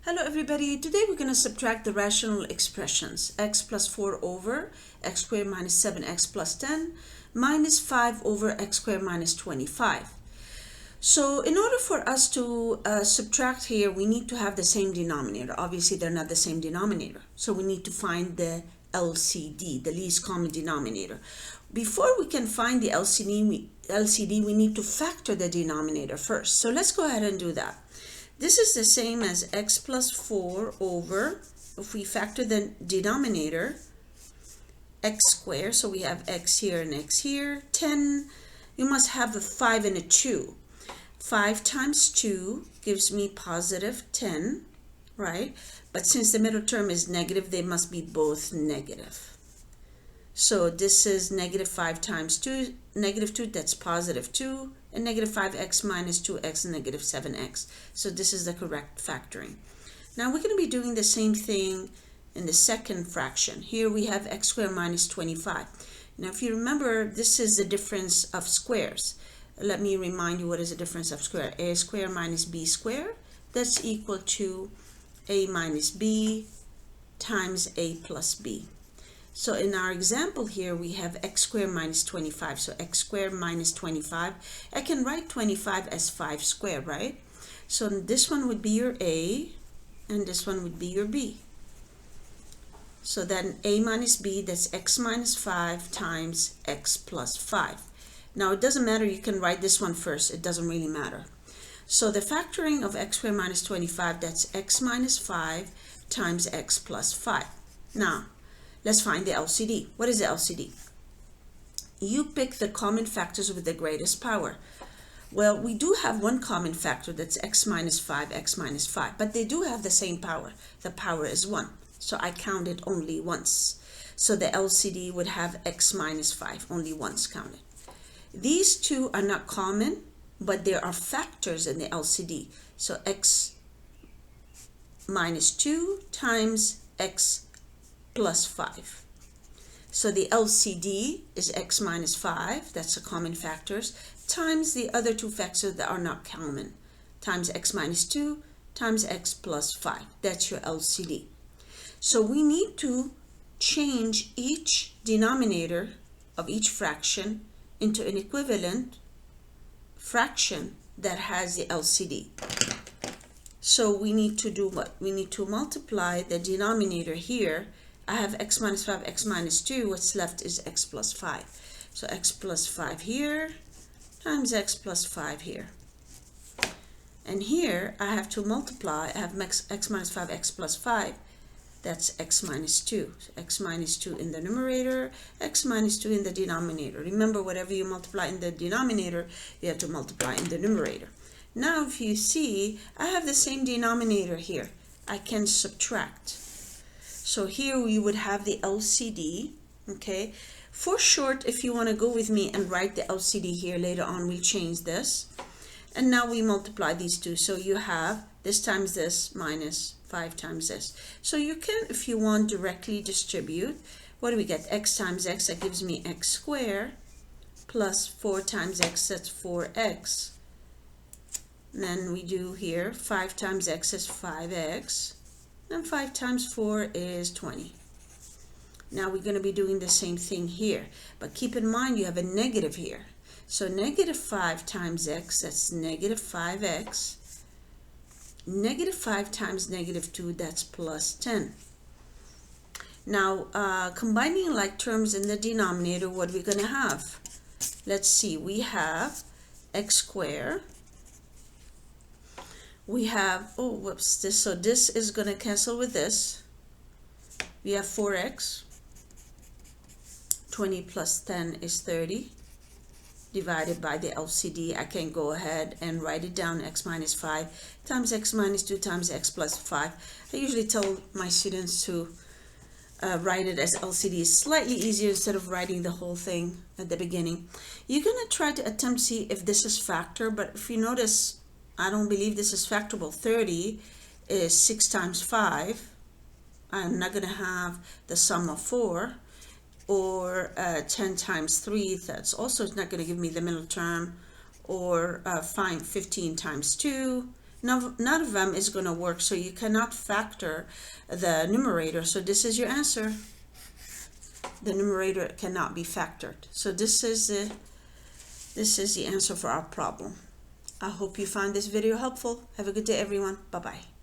Hello everybody, today we're going to subtract the rational expressions x plus 4 over x squared minus 7x plus 10 minus 5 over x squared minus 25. So in order for us to subtract here, we need to have the same denominator. Obviously they're not the same denominator, so we need to find the LCD, the least common denominator. Before we can find the LCD, we need to factor the denominator first. So let's go ahead and do that. This is the same as x plus 4 over, if we factor the denominator, x squared, so we have x here and x here, 10, you must have a 5 and a 2. 5 times 2 gives me positive 10, right? But since the middle term is negative, they must be both negative. So this is negative 5 times 2, negative 2, that's positive 2, and negative 5x minus 2x, negative 7x. So this is the correct factoring. Now we're going to be doing the same thing in the second fraction. Here we have x squared minus 25. Now if you remember, this is the difference of squares. Let me remind you what is the difference of square. A squared minus b squared, that's equal to a minus b times a plus b. So in our example here, we have x squared minus 25. So x squared minus 25. I can write 25 as 5 squared, right? So this one would be your a, and this one would be your b. So then a minus b, that's x minus 5 times x plus 5. Now it doesn't matter, you can write this one first. It doesn't really matter. So the factoring of x squared minus 25, that's x minus 5 times x plus 5. Now, let's find the LCD. What is the LCD? You pick the common factors with the greatest power. Well, we do have one common factor, that's x minus 5, x minus 5, but they do have the same power. The power is 1, so I counted only once. So the LCD would have x minus 5, only once counted. These two are not common, but there are factors in the LCD. So x minus 2 times x plus 5. So the LCD is x minus 5, that's the common factors, times the other two factors that are not common, times x minus 2 times x plus 5. That's your LCD. So we need to change each denominator of each fraction into an equivalent fraction that has the LCD. So we need to do what? We need to multiply the denominator here. I have x minus 5, x minus 2. What's left is x plus 5. So x plus 5 here times x plus 5 here. And here I have to multiply. I have x minus 5, x plus 5. That's x minus 2. So x minus 2 in the numerator, x minus 2 in the denominator. Remember, whatever you multiply in the denominator, you have to multiply in the numerator. Now if you see, I have the same denominator here. I can subtract. So here we would have the LCD, okay? For short, if you want to go with me and write the LCD here, later on we'll change this. And now we multiply these two. So you have this times this minus 5 times this. So you can, if you want, directly distribute. What do we get? X times x, that gives me x squared, plus 4 times x, that's 4x. And then we do here, 5 times x is 5x. And 5 times 4 is 20. Now we're going to be doing the same thing here. But keep in mind you have a negative here. So negative 5 times x, that's negative 5x. Negative 5 times negative 2, that's plus 10. Now combining like terms in the denominator, what are we going to have? Let's see, we have x squared. We have, oh, whoops, this, so this is going to cancel with this. We have 4x. 20 plus 10 is 30. Divided by the LCD, I can go ahead and write it down, x minus 5 times x minus 2 times x plus 5. I usually tell my students to write it as LCD. It's slightly easier instead of writing the whole thing at the beginning. You're going to try to attempt to see if this is factor, but if you notice, I don't believe this is factorable. 30 is 6 times 5. I'm not going to have the sum of 4. Or 10 times 3, that's also not going to give me the middle term. Or find 15 times 2. none of them is going to work, so you cannot factor the numerator. So this is your answer. The numerator cannot be factored. So this is the answer for our problem. I hope you found this video helpful. Have a good day, everyone. Bye-bye.